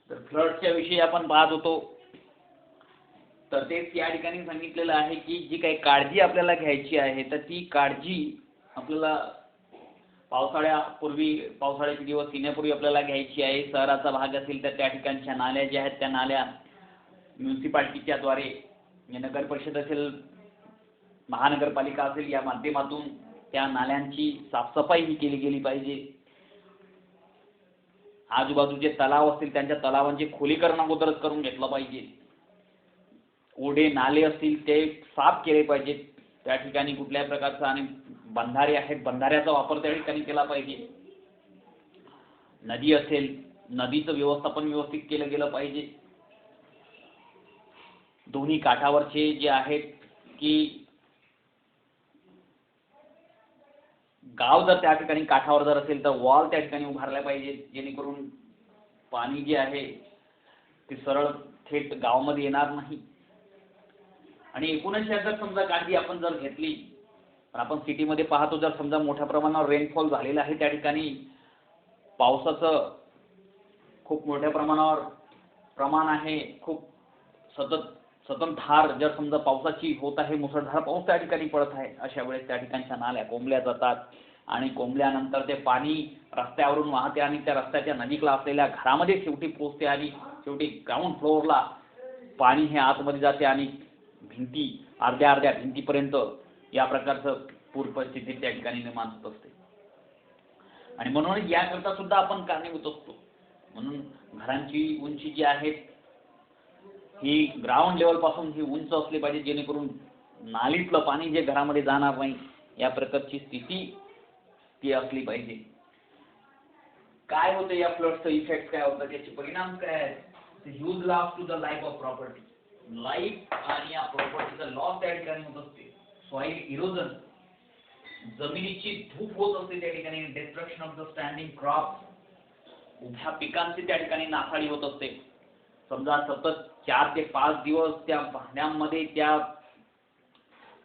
तर फ्लडच्या विषयी आपण पाहत होतो. तर तेच या ठिकाणी सांगितलेलं आहे की जी काही काळजी आपल्याला घ्यायची आहे तर ती काळजी आपल्याला पावसाळ्याचे दिवस येण्यापूर्वी आपल्याला घ्यायची आहे. शहराचा भाग असेल तर त्या ठिकाणच्या नाल्या ज्या आहेत त्या नाल्या म्युन्सिपाल्टीच्या द्वारे, नगर परिषद असेल, महानगरपालिका असेल, या माध्यमातून त्या नाल्यांची साफसफाई ही केली गेली पाहिजे. आजूबाजूचे तलाव असतील त्यांच्या तलावांचे खोलीकरण अगोदरच करून घेतलं पाहिजे. ओढे नाले असतील ते साफ केले पाहिजेत. त्या ठिकाणी कुठल्याही प्रकारचा, आणि बंधारे आहेत बंधाऱ्याचा वापर त्या ठिकाणी केला पाहिजे. नदी असेल नदीचं व्यवस्थापन व्यवस्थित केलं गेलं पाहिजे. दोन्ही काठावरचे जे आहेत की गाव जर त्या ठिकाणी काठावर जर असेल तर वॉल त्या ठिकाणी उभारल्या पाहिजे, जेणेकरून पाणी जे आहे ते सरळ थेट गावामध्ये येणार नाही. आणि एकूणच जर समजा काळजी आपण जर घेतली, पण आपण सिटीमध्ये पाहतो जर समजा मोठ्या प्रमाणावर रेनफॉल झालेला आहे, त्या ठिकाणी पावसाचं खूप मोठ्या प्रमाणावर प्रमाण आहे, खूप सततधार जर समजा पावसाची होत आहे, मुसळधार पाऊस त्या ठिकाणी पडत आहे, अशा वेळेस त्या ठिकाणच्या नाल्या कोंबल्या जातात आणि कोंबल्यानंतर ते पाणी रस्त्यावरून वाहते आणि त्या रस्त्याच्या नजीकला असलेल्या घरामध्ये शेवटी पोहोचते आणि शेवटी ग्राउंड फ्लोअरला पाणी हे आतमध्ये जाते आणि भिंती अर्ध्या भिंतीपर्यंत या प्रकारचं पूर परिस्थिती त्या ठिकाणी निर्माण होत असते. आणि म्हणून याकरता सुद्धा आपण कारणीभूत असतो. म्हणून घरांची उंची जी आहे ही ग्राउंड लेवल पासून ही उंच असली पाहिजे, जेणेकरून नालीतलं पाणी जे घरामध्ये जाणार नाही या प्रकारची स्थिती ती असली पाहिजे. काय होतं या फ्लडचं इफेक्ट, काय होतं त्याचे परिणाम काय आहेत? Huge loss to the life of property, life आणि या प्रॉपर्टीचा लॉस त्या ठिकाणी होत असते. सॉइल इरोजन, जमिनीची धूप होत असते त्या ठिकाणी. Destruction of the standing crop, उभ्या पिकांची त्या ठिकाणी नासाडी होत असते. समजा सतत 4 ते 5 दिवस त्या पाण्यामध्ये त्या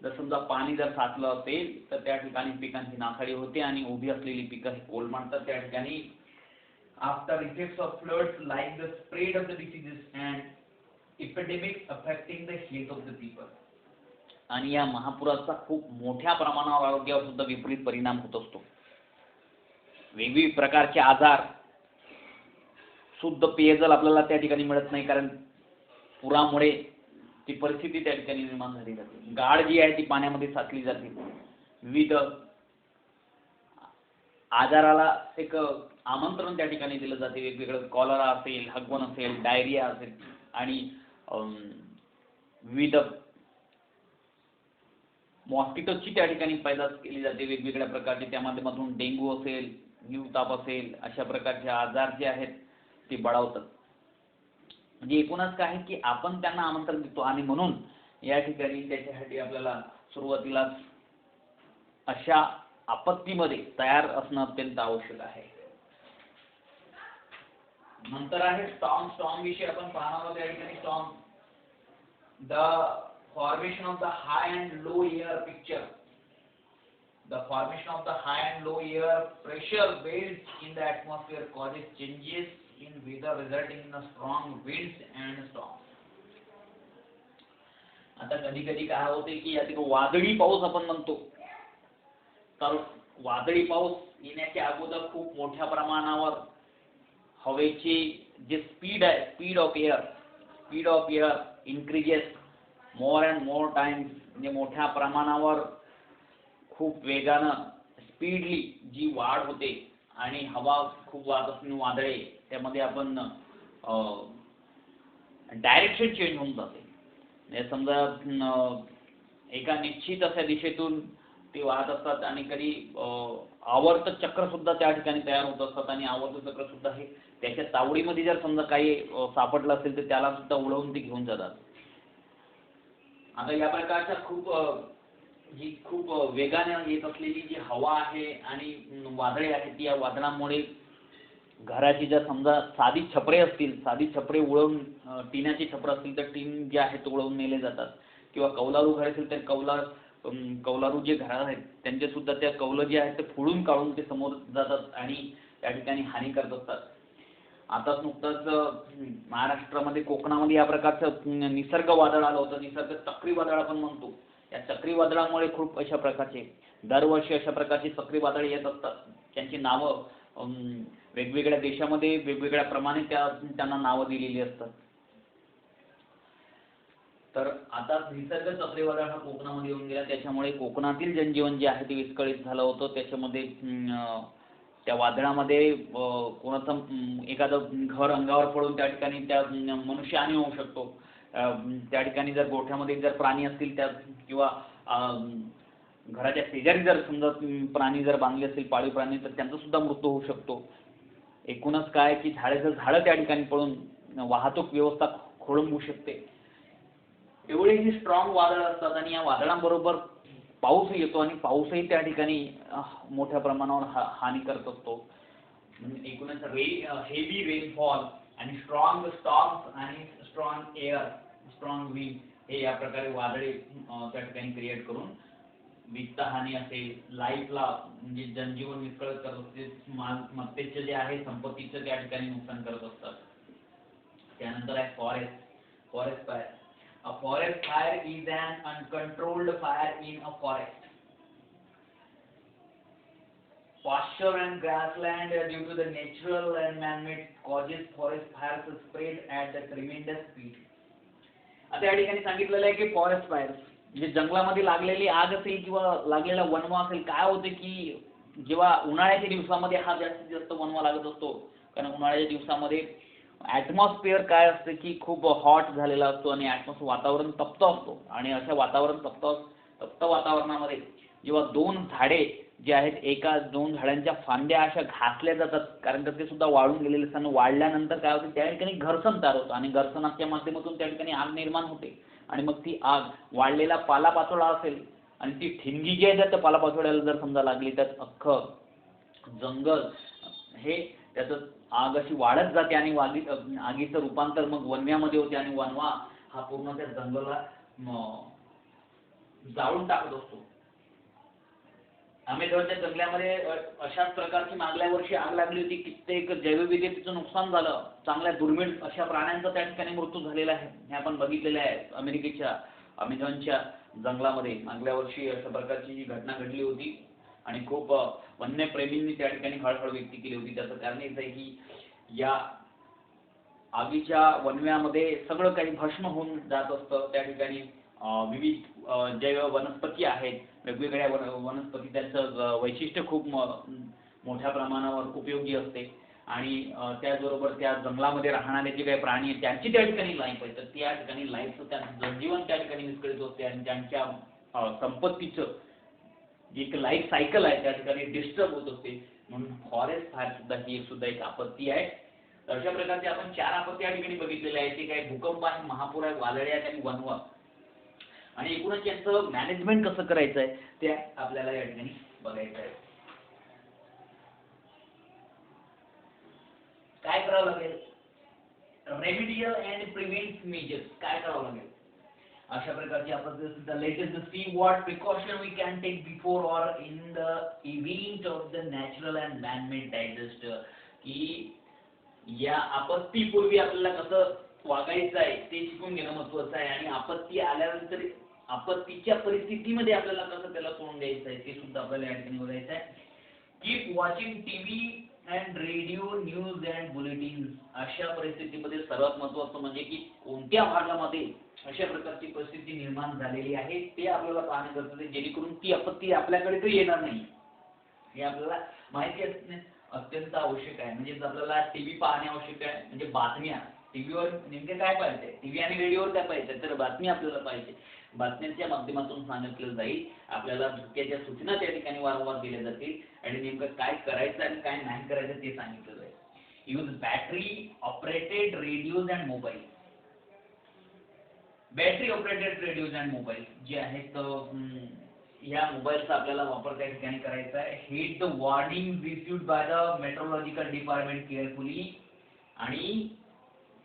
जर समजा पाणी जर साचलं असेल तर त्या ठिकाणी पिकांची नासाडी होते आणि उभी असलेली पिकं ही कोलमडतात त्या ठिकाणी. After effects of floods like the spread of the diseases and epidemics affecting the health of the people. आणि या महापुराचा खूप मोठ्या प्रमाणावर आरोग्यावर सुद्धा विपरीत परिणाम होत असतो. वेगवेगळ्या प्रकारचे आजार, शुद्ध पेयजल आपल्याला त्या ठिकाणी मिळत नाही, कारण पुरामुळे ती परिस्थिती त्या ठिकाणी निर्माण झाली जाते. गाळ जी आहे ती पाण्यामध्ये साचली जाते. विविध आजाराला एक आमंत्रण त्या ठिकाणी दिलं जाते. वेगवेगळं कॉलरा असेल, हगवण असेल, डायरिया असेल आणि विविध मॉस्किटोची त्या ठिकाणी पैदास केली जाते वेगवेगळ्या प्रकारचे. त्या माध्यमातून डेंग्यू असेल, न्यूताप असेल, अशा प्रकारचे आजार जे आहेत ते बळावतात. म्हणजे एकूणच काय की आपण त्यांना आमंत्रण देतो आणि म्हणून या ठिकाणी त्याच्यासाठी आपल्याला सुरुवातीला अशा आपत्तीमध्ये तयार असणं अत्यंत आवश्यक आहे. नंतर आहे स्टॉर्म विषयी आपण पाहणार आहोत. या ठिकाणी storm, the formation of the high and low air picture. The formation of the high and low air pressure waves in the atmosphere causes changes in weather resulting in strong winds and storms. आता कधी कधी काय होते की यात वादळी पाऊस आपण म्हणतो. तर वादळी पाऊस येण्याच्या अगोदर खूप मोठ्या प्रमाणावर हवेची जे स्पीड आहे, speed of air increases more and more times. म्हणजे मोठ्या प्रमाणावर खूप वेगानं स्पीडली जी वाढ होते आणि हवा खूप वाहत असलेली वादळे, त्यामध्ये आपण डायरेक्शन चेंज होऊन जाते. म्हणजे समजा एका निश्चित अशा दिशेतून ते वाहत असतात आणि कधी आवर्त चक्र सुद्धा त्या ठिकाणी तयार होत असतात आणि आवर्त चक्र सुद्धा हे त्याच्या तावडीमध्ये जर समजा काही सापडलं असेल तर त्याला सुद्धा उडवून ते घेऊन जातात. आता या प्रकारच्या खूप वेगाने येत असलेली जी हवा आहे आणि वादळे आहेत, या वादळामुळे घराची जर समजा साधी छपरे उडवून, टिनाची छपरं असतील तर टीन जे आहेत उडवून नेले जातात. किंवा कौलारू घर असेल तर कौलारू जे घर आहेत त्यांचे सुद्धा त्या कौलं जे आहेत ते फोडून काढून ते समोर जातात आणि त्या ठिकाणी हानी करत असतात. आताच नुकतंच महाराष्ट्रामध्ये कोकणामध्ये या प्रकारचं निसर्ग वादळ आलं होतं. निसर्ग चक्रीवादळ आपण म्हणतो. या चक्रीवादळामुळे खूप अशा प्रकारचे दरवर्षी अशा प्रकारची चक्रीवादळ येत असतात. त्यांची नावं वेगवेगळ्या देशामध्ये वेगवेगळ्या प्रमाणे त्यांना नावं दिलेली असतात. तर आता निसर्ग चक्रीवादळ हा कोकणामध्ये येऊन गेला. त्याच्यामुळे कोकणातील जनजीवन जे आहे ते विस्कळीत झालं होतं. त्याच्यामध्ये त्या वादळामध्ये कोणाचं एखादं घर अंगावर पडून त्या ठिकाणी त्या मनुष्यहानी होऊ शकतो. त्या ठिकाणी जर गोठ्यामध्ये जर प्राणी असतील त्या किंवा घराच्या शेजारी जर समजा प्राणी जर बांधले असतील पाळीव प्राणी तर त्यांचा सुद्धा मृत्यू होऊ शकतो. एकूणच काय की झाडं त्या ठिकाणी पडून वाहतूक व्यवस्था खोळंबू शकते. एवढे ही स्ट्रॉंग वादळ असतात आणि या वादळांबरोबर पाऊस येतो आणि पाऊसही त्या ठिकाणी मोठ्या प्रमाणावर हानी करत असतो. एकूणच हेवी रेनफॉल आणि स्ट्रॉंग स्टॉर्म्स आणि स्ट्रॉंग एअर स्ट्रॉंग विंड हे या प्रकारे वादळे त्या ठिकाणी क्रिएट करून वित्तहानी असेल, लाईफला म्हणजे जनजीवन विस्कळीत करत असते, मालमत्तेचे जे आहे संपत्तीचं त्या ठिकाणी नुकसान करत असतात. त्यानंतर आहे forest fire. A forest fire is an uncontrolled fire in a forest. Pasture and grassland due to the natural and man-made causes forest fires to spread at a tremendous speed. आता या ठिकाणी सांगितलेलं आहे की फॉरेस्ट फायर्स म्हणजे जंगलामध्ये लागलेली आग असेल किंवा लागलेला वनवा असेल. काय होते की जेव्हा उन्हाळ्याच्या दिवसामध्ये हा जास्तीत जास्त वनवा लागत असतो. कारण उन्हाळ्याच्या दिवसामध्ये ॲटमॉस्फिअर काय असतं की खूप हॉट झालेला असतो आणि वातावरण तप्त असतो आणि अशा तप्त वातावरणामध्ये जेव्हा दोन झाडे जे आहेत दोन झाडांच्या फांद्या अशा घासल्या जातात कारण तर ते सुद्धा वाळून गेलेले असताना वाळल्यानंतर काय होते त्या ठिकाणी घर्षण तयार होतं आणि घर्षणाच्या माध्यमातून त्या ठिकाणी आग निर्माण होते आणि मग ती आग वाळलेला पालापाचोळा असेल आणि ती ठिणगी जी आहे त्या पालापाचोळ्याला जर समजा लागली तर अख्खं जंगल हे त्याचं आग अशी वाढत जाते आणि आगीचं रूपांतर मग वनव्यामध्ये होते आणि वनवा हा पूर्ण त्या जंगलाला जाळून टाकत असतो. अमेझॉनच्या जंगलामध्ये अशाच प्रकारची मागल्या वर्षी आग लागली होती. कित्येक जैवविविधतेचं नुकसान झालं. चांगल्या दुर्मिळ अशा प्राण्यांचा त्या ठिकाणी मृत्यू झालेला आहे. हे आपण बघितलेले आहे. अमेरिकेच्या अमेझॉनच्या जंगलामध्ये मागल्या वर्षी अशा प्रकारची ही घटना घडली होती आणि खूप वन्यप्रेमींनी त्या ठिकाणी हळहळ व्यक्त केली होती. त्याचं कारण हेच आहे की या आगीच्या वनव्यामध्ये सगळं काही भस्म होऊन जात असतं. त्या ठिकाणी विविध जैव वनस्पती आहेत. वेगवेगळ्या वनस्पती त्यांचं वैशिष्ट्य खूप मोठ्या प्रमाणावर उपयोगी असते आणि त्याचबरोबर त्या जंगलामध्ये राहणारे जे काही प्राणी आहेत त्यांची त्या ठिकाणी लाईफ आहे तर त्या ठिकाणी लाईफचं त्यांचं जनजीवन त्या ठिकाणी विस्कळीत होते आणि त्यांच्या संपत्तीचं एक लाईफ सायकल आहे त्या ठिकाणी डिस्टर्ब होत असते. म्हणून फॉरेस्ट फायर सुद्धा ही एक आपत्ती आहे. तर अशा प्रकारचे आपण 4 आपत्ती या ठिकाणी बघितलेले आहेत. ते काही भूकंप आहे, महापूर आहे, वादळे आहेत आणि वनवा आणि एकूणच यांचं मॅनेजमेंट कसं करायचं आहे ते आपल्याला या ठिकाणी बघायचं आहे. काय करावं लागेल? रेमिडियल अँड प्रिव्हेंट मेजर्स काय करावं लागेल? अशा प्रकारची आपण let us see what precaution we can take before or in the event of the natural and man made disaster. की या आपत्तीपूर्वी आपल्याला कसं वागायचं आहे ते शिकून घेणं महत्त्वाचं आहे आणि आपत्ती आल्यानंतर आपत्तीच्या परिस्थितीमध्ये आपल्याला कसं त्याला तोंड द्यायचं आहे ते सुद्धा आपल्याला या ठिकाणी बघायचं आहे. Keep watching TV and radio news and bulletins. अशा परिस्थितीमध्ये सर्वात महत्त्वाचं म्हणजे की कोणत्या भागामध्ये अशा प्रकारची परिस्थिती निर्माण झालेली आहे ते आपल्याला पाहणं गरजेचं आहे जेणेकरून ती आपत्ती आपल्याकडे तर येणार नाही हे आपल्याला माहिती असणे अत्यंत आवश्यक आहे. म्हणजे आपल्याला टीव्ही पाहणे आवश्यक आहे. म्हणजे बातम्या टीव्हीवर नेमके काय पाहिजे टीव्ही आणि रेडिओवर काय पाहिजे तर बातमी आपल्याला पाहिजे. बातम्यांच्या माध्यमातून सांगितलं जाईल आपल्याला धोक्याच्या सूचना त्या ठिकाणी वारंवार दिल्या जातील आणि नेमकं काय करायचं आणि काय नाही करायचं ते सांगितलं जाईल. Use battery operated radios and mobile. Battery operated radios and mobile जे आहेत या मोबाईलचा आपल्याला वापर त्या ठिकाणी करायचा आहे. Heed the warning issued by the meteorological department carefully. आणि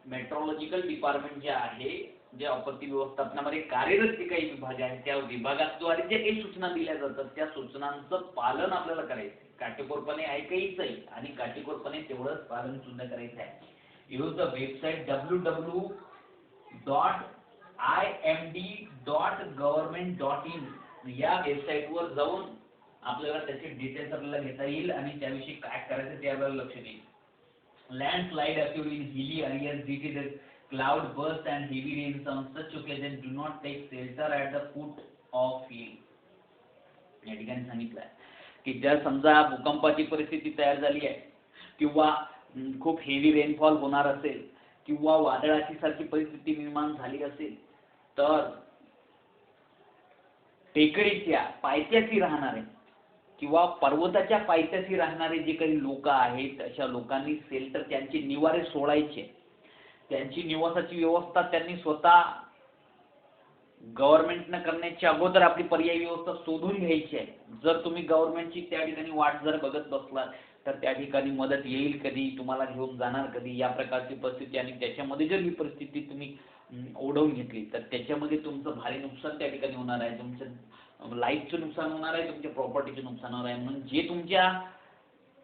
मेट्रोलॉजिकल डिपार्टमेंट जे आहे जे आपत्ती व्यवस्थापनामध्ये कार्यरत जे काही विभाग आहेत त्या विभागाद्वारे जे काही सूचना दिल्या जातात त्या सूचनांचं पालन आपल्याला करायचं. काटेकोरपणे ऐकायचं आहे आणि काटेकोरपणे तेवढंच पालन सुद्धा करायचं आहे. Use the website www.imd.government.in. या वेबसाईटवर जाऊन आपल्याला त्याचे डिटेल्स आपल्याला घेता येईल आणि त्याविषयी काय करायचं त्यावर लक्ष देईल. Landslide occurred in hilly areas due to the cloud burst and heavy rains. On such occasion, do not take shelter at the foot of hill. या ठिकाणी सांगितलं आहे की जर समजा भूकंपाची परिस्थिती तयार झाली आहे किंवा खूप हेवी रेनफॉल होणार असेल किंवा वादळाची सारखी परिस्थिती निर्माण झाली असेल तर टेकडीच्या पायथ्याशी राहणारे किंवा पर्वताच्या पायथ्याशी राहणारे जे काही लोक आहेत अशा लोकांनी शेल्टर त्यांचे निवारे सोडायचे. त्यांची निवासाची व्यवस्था त्यांनी स्वतः गव्हर्नमेंटनं करण्याच्या अगोदर आपली पर्यायी व्यवस्था शोधून घ्यायची आहे. जर तुम्ही गव्हर्नमेंटची त्या ठिकाणी वाट जर बघत बसलात तर त्या ठिकाणी मदत येईल कधी, तुम्हाला घेऊन जाणार कधी, या प्रकारची परिस्थिती आणि त्याच्यामध्ये जर ही परिस्थिती तुम्ही ओढवून घेतली तर त्याच्यामध्ये तुमचं भारी नुकसान त्या ठिकाणी होणार आहे. तुमचं लाईफचं नुकसान होणार आहे, तुमच्या प्रॉपर्टीचं नुकसान होणार आहे. म्हणून जे तुमच्या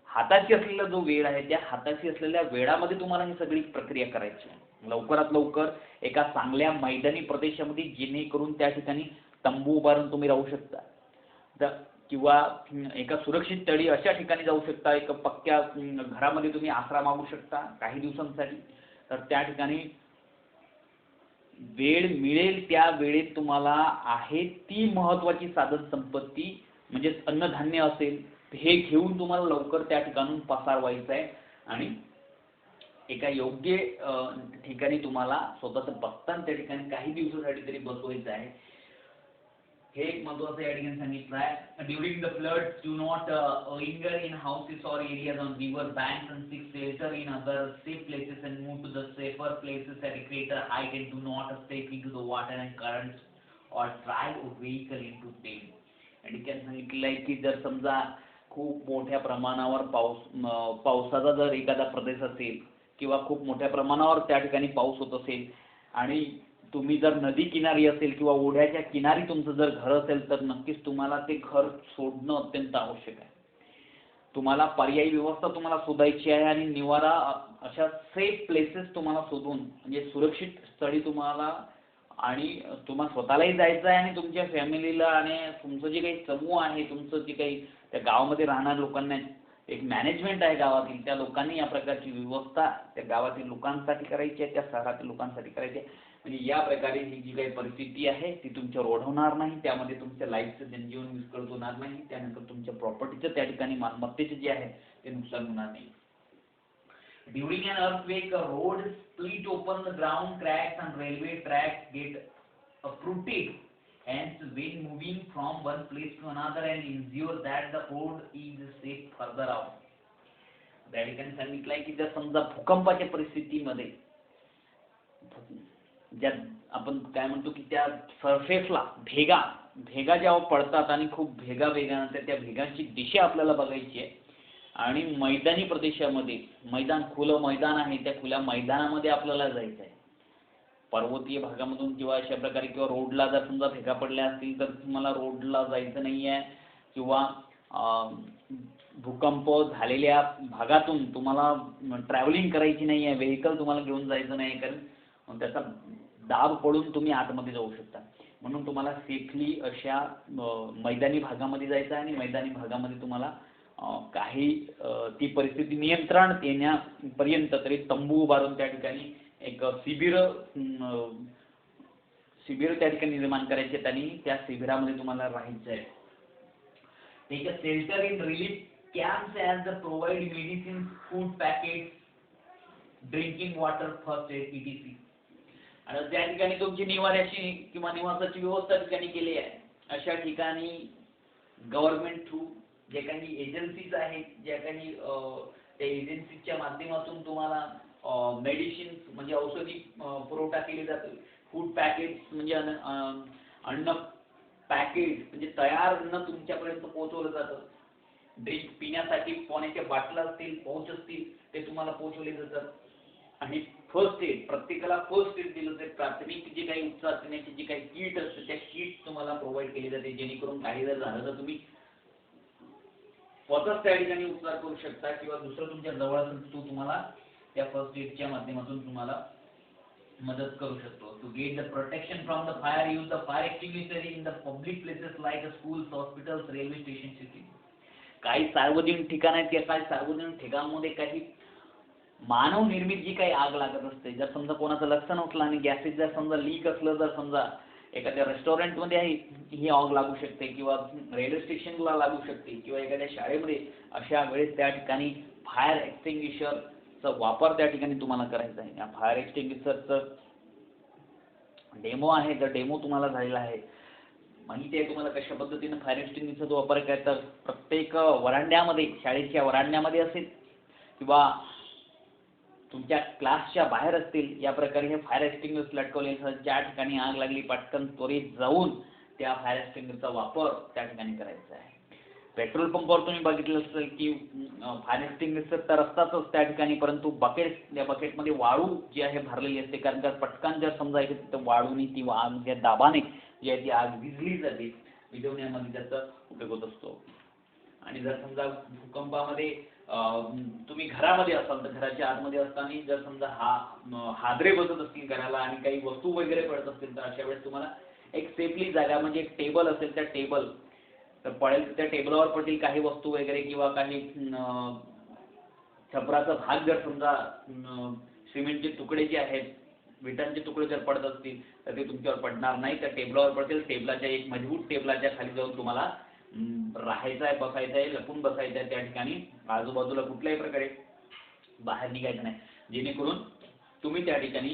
हाताशी असलेला जो वेळ आहे त्या हाताशी असलेल्या वेळामध्ये तुम्हाला ही सगळी प्रक्रिया करायची आहे. लवकरात लवकर एका चांगल्या मैदानी प्रदेशामध्ये जेणेकरून त्या ठिकाणी तंबू उभारून तुम्ही राहू शकता किंवा एका सुरक्षित तळी अशा ठिकाणी जाऊ शकता. एका पक्क्या घरामध्ये तुम्ही आसरा मागू शकता काही दिवसांसाठी. तर त्या ठिकाणी वेळ मिळेल त्या वेळेत तुम्हाला आहे ती महत्त्वाची साधन संपत्ती म्हणजे अन्नधान्य असेल हे घेऊन तुम्हाला लवकर त्या ठिकाणून पसार व्हायचं आहे आणि एका योग्य ठिकाणी तुम्हाला स्वतःचं बस्तान त्या ठिकाणी काही दिवसासाठी तरी बसवायचं आहे. हे एक महत्त्वाचं या ठिकाणी सांगितलं आहे. During the floods do not linger in houses or areas on river banks and seek shelter in other safe places and move to the safer places at greater height and do not step into the water and currents or drive vehicle into them. या ठिकाणी सांगितलं आहे की जर समजा खूप मोठ्या प्रमाणावर पावसाचा जर एखादा प्रदेश असेल किंवा खूप मोठ्या प्रमाणावर त्या ठिकाणी पाऊस होत असेल आणि तुम्ही जर नदी किनारी असेल किंवा ओढ्याच्या किनारी तुमचं जर घर असेल तर नक्कीच तुम्हाला ते घर सोडणं अत्यंत आवश्यक आहे. तुम्हाला पर्यायी व्यवस्था तुम्हाला शोधायची आहे आणि निवारा अशा सेफ प्लेसेस तुम्हाला शोधून म्हणजे सुरक्षित स्थळी तुम्हाला आणि तुम्हाला स्वतःलाही जायचं आहे आणि तुमच्या फॅमिलीला आणि तुमचं जे काही समूह आहे तुमचं जे काही त्या गावामध्ये राहणाऱ्या लोकांना एक मॅनेजमेंट आहे गावातील त्या लोकांनी या प्रकारची व्यवस्था त्या गावातील लोकांसाठी करायची आहे, त्या शहरातील लोकांसाठी करायची आहे. म्हणजे या प्रकारे ही जी काही परिस्थिती आहे ती तुमच्यावर ओढवणार नाही, त्यामध्ये तुमच्या लाईफचं जनजीवन विस्कळीत होणार नाही, त्यानंतर तुमच्या प्रॉपर्टीचं त्या ठिकाणी मालमत्तेचे जे आहे ते नुकसान होणार नाही. During an earthquake, a road split open, the ground cracks and railway tracks get uprooted. Hence, when moving from one place to another and ensure that the road is safe further out. त्या ठिकाणी सांगितलंय की जर समजा भूकंपाच्या परिस्थितीमध्ये ज्या आपण काय म्हणतो की त्या सरफेसला भेगा जेव्हा पडतात आणि खूप भेगा वेगाने त्या भेगांची दिशा आपल्याला बघायची आहे आणि मैदानी प्रदेशामध्ये खुलं मैदान आहे त्या खुल्या मैदानामध्ये आपल्याला जायचं आहे. पर्वतीय भागामधून किंवा अशा प्रकारे किंवा रोडला जर समजा भेगा पडल्या असतील तर तुम्हाला रोडला जायचं नाही आहे किंवा भूकंप झालेल्या भागातून तुम्हाला ट्रॅव्हलिंग करायची नाही आहे, व्हेकल तुम्हाला घेऊन जायचं नाही कारण त्याचा दाब पडून तुम्ही आतमध्ये जाऊ शकता. म्हणून तुम्हाला सेफली अशा मैदानी भागामध्ये जायचं आहे आणि मैदानी भागामध्ये तुम्हाला काही ती परिस्थिती नियंत्रणात येण्यापर्यंत तरी तंबू उभारून त्या ठिकाणी एक शिबिर त्या ठिकाणी निर्माण करायचे आणि त्या शिबिरामध्ये तुम्हाला राहायचं आहे. Take a shelter in relief camps as they provide medicine, food packets, drinking water, first aid etc. आणि त्या ठिकाणी तुमची निवाऱ्याची किंवा निवासाची व्यवस्था ठिकाणी केली आहे. अशा ठिकाणी गव्हर्नमेंट थ्रू जे काही एजन्सीज आहेत ज्या काही त्या एजन्सीच्या माध्यमातून तुम्हाला मेडिसिन्स म्हणजे औषधी पुरवठा केली जाते, फूड पॅकेट्स म्हणजे अन्न पॅकेट म्हणजे तयार अन्न तुमच्यापर्यंत पोहोचवलं जातं, ड्रिंक पिण्यासाठी पाण्याच्या बाटल्या असतील पाऊच असतील ते तुम्हाला पोहोचवले जातात आणि फर्स्ट एड प्रत्येकाला फर्स्ट एड दिलं जाते. प्राथमिक जे काही उपचार करण्याची जी काही किट असते त्या किट तुम्हाला प्रोव्हाइड केली जाते जेणेकरून काही जर झालं तर तुम्ही स्वतःच त्या ठिकाणी उपचार करू शकता किंवा दुसरं तुमच्या जवळ असेल तो तुम्हाला त्या फर्स्ट एडच्या माध्यमातून तुम्हाला मदत करू शकतो. To get the protection from the fire use the fire extinguisher in the public places like schools, hospitals, railway station, city. काही सार्वजनिक ठिकाण आहेत त्या काही सार्वजनिक ठिकाणांमध्ये काही मानव निर्मित जी काही आग लागत असते, जर समजा कोणाचं लक्ष नसलं आणि गॅसेस जर समजा लीक असलं, जर समजा एखाद्या रेस्टॉरंटमध्ये ही आग लागू शकते किंवा रेल्वे स्टेशनला लागू शकते किंवा एखाद्या शाळेमध्ये, अशा वेळेस त्या ठिकाणी फायर एक्सटिंग्विशरचा वापर त्या ठिकाणी तुम्हाला करायचा आहे. या फायर एक्सटिंग्विशरचं डेमो आहे, जर डेमो तुम्हाला झालेला आहे, माहिती आहे तुम्हाला कशा पद्धतीने फायर एक्सटिंग्विशरचा वापर काय, तर प्रत्येक वरांड्यामध्ये, शाळेच्या वरांड्यामध्ये असेल किंवा तुमच्या क्लासच्या बाहेर असतील, या प्रकारे हे फायर एक्सटिंग्विशर लटकवले असतात. ज्या ठिकाणी आग लागली पटकन त्वरित जाऊन त्या फायर एक्सटिंग्विशरचा वापर त्या ठिकाणी करायचा आहे. पेट्रोल पंपावर तुम्ही बघितलं असेल की फायर एक्सटिंग्विशर तर असतातच त्या ठिकाणी, परंतु बकेट, त्या बकेटमध्ये वाळू जी आहे भरलेली असते, कारण का पटकन जर समजा इथे तिथं वाळूनी ती आग ज्या दाबाने जी आहे ती आग विझली जाते, विझवण्यामध्ये त्याचा उपयोग होत असतो. आणि जर समजा भूकंपामध्ये तुम्ही घरामध्ये असाल तर घराच्या आतमध्ये असताना जर समजा हादरे बसत असतील घराला आणि काही वस्तू वगैरे पडत असतील, तर अशा वेळेस तुम्हाला एक सेफली जागा म्हणजे एक टेबल असेल, त्या टेबल तर पडेल त्या टेबलावर पडतील काही वस्तू वगैरे किंवा काही छपराचा भाग जर समजा सिमेंटचे तुकडे जे आहेत, विटांचे तुकडे जर पडत असतील तर ते तुमच्यावर पडणार नाही, त्या टेबलावर पडतील. टेबलाच्या एक मजबूत टेबलाच्या खाली जाऊन तुम्हाला राहायचं आहे, बसायचं आहे, लपून बसायचं आहे त्या ठिकाणी. आजूबाजूला कुठल्याही प्रकारे बाहेर निघायचं नाही, जेणेकरून तुम्ही त्या ठिकाणी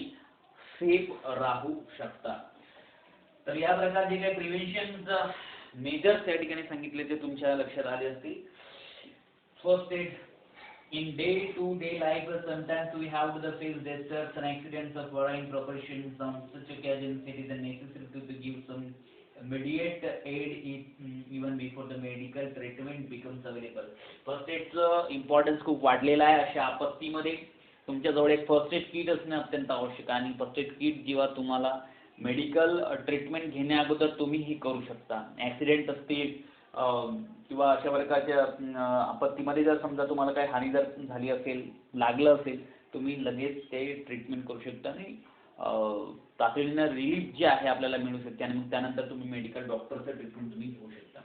सेफ राहू शकता. तर या प्रकारचे काही प्रिव्हेन्शनचा मेजर्स त्या ठिकाणी सांगितले ते तुमच्या लक्षात आले असतील. First aid in day-to-day life, sometimes we have to face disasters and accidents of varying proportions. On such occasions, it is necessary to give some immediate aid even before the medical treatment becomes available. First एडचं importance खूप वाढलेला आहे. अशा आपत्तीमध्ये तुमच्याजवळ एक first aid kit असणे अत्यंत आवश्यक आहे आणि फर्स्ट एड किट जेव्हा तुम्हाला मेडिकल ट्रीटमेंट घेण्या अगोदर तुम्ही ही करू शकता. ॲक्सिडेंट असतील किंवा अशा प्रकारच्या आपत्तीमध्ये जर समजा तुम्हाला काही हानी जर झाली असेल, लागलं असेल, तुम्ही लगेच ते ट्रीटमेंट करू शकता आणि तातडीनं रिलीफ जे आहे आपल्याला मिळू शकते आणि मग त्यानंतर तुम्ही मेडिकल डॉक्टरचं ट्रीटमेंट तुम्ही घेऊ शकता.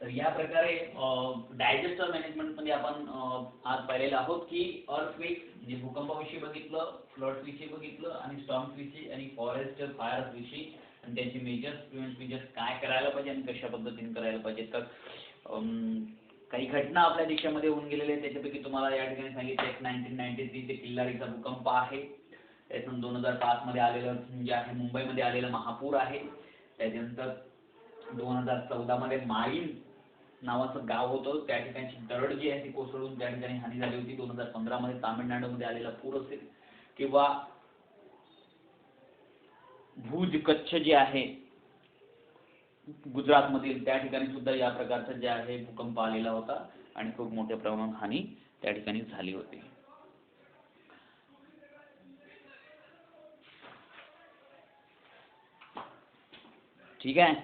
तर या प्रकारे डायझास्टर मॅनेजमेंटमध्ये आपण आज पाहिलेलं आहोत की अर्थक्वेक म्हणजे भूकंपाविषयी बघितलं, फ्लड्सविषयी बघितलं आणि स्टॉर्म्सविषयी आणि फॉरेस्ट फायर्सविषयी आणि त्याचे मेजर्स काय करायला पाहिजे आणि कशा पद्धतीने करायला पाहिजे. तर काही घटना आपल्या देशामध्ये होऊन गेलेल्या आहेत, त्याच्यापैकी तुम्हाला या ठिकाणी सांगितलं एक 1993 ते किल्लारीचा भूकंप आहे. त्यातून 2005 मध्ये आलेलं जे आहे मुंबईमध्ये आलेलं महापूर आहे. त्याच्यानंतर 2014 मध्ये माईन नावाचं गाव होतं, त्या ठिकाणची दरड जी आहे ती कोसळून त्या ठिकाणी हानी झाली होती. 2015 मध्ये तामिळनाडूमध्ये आलेला पूर असेल किंवा भुज कच्छ जे आहे गुजरातमधील, त्या ठिकाणी सुद्धा या प्रकारचा जे आहे भूकंप आलेला होता आणि खूप मोठ्या प्रमाणात हानी त्या ठिकाणी झाली होती. ठीक आहे.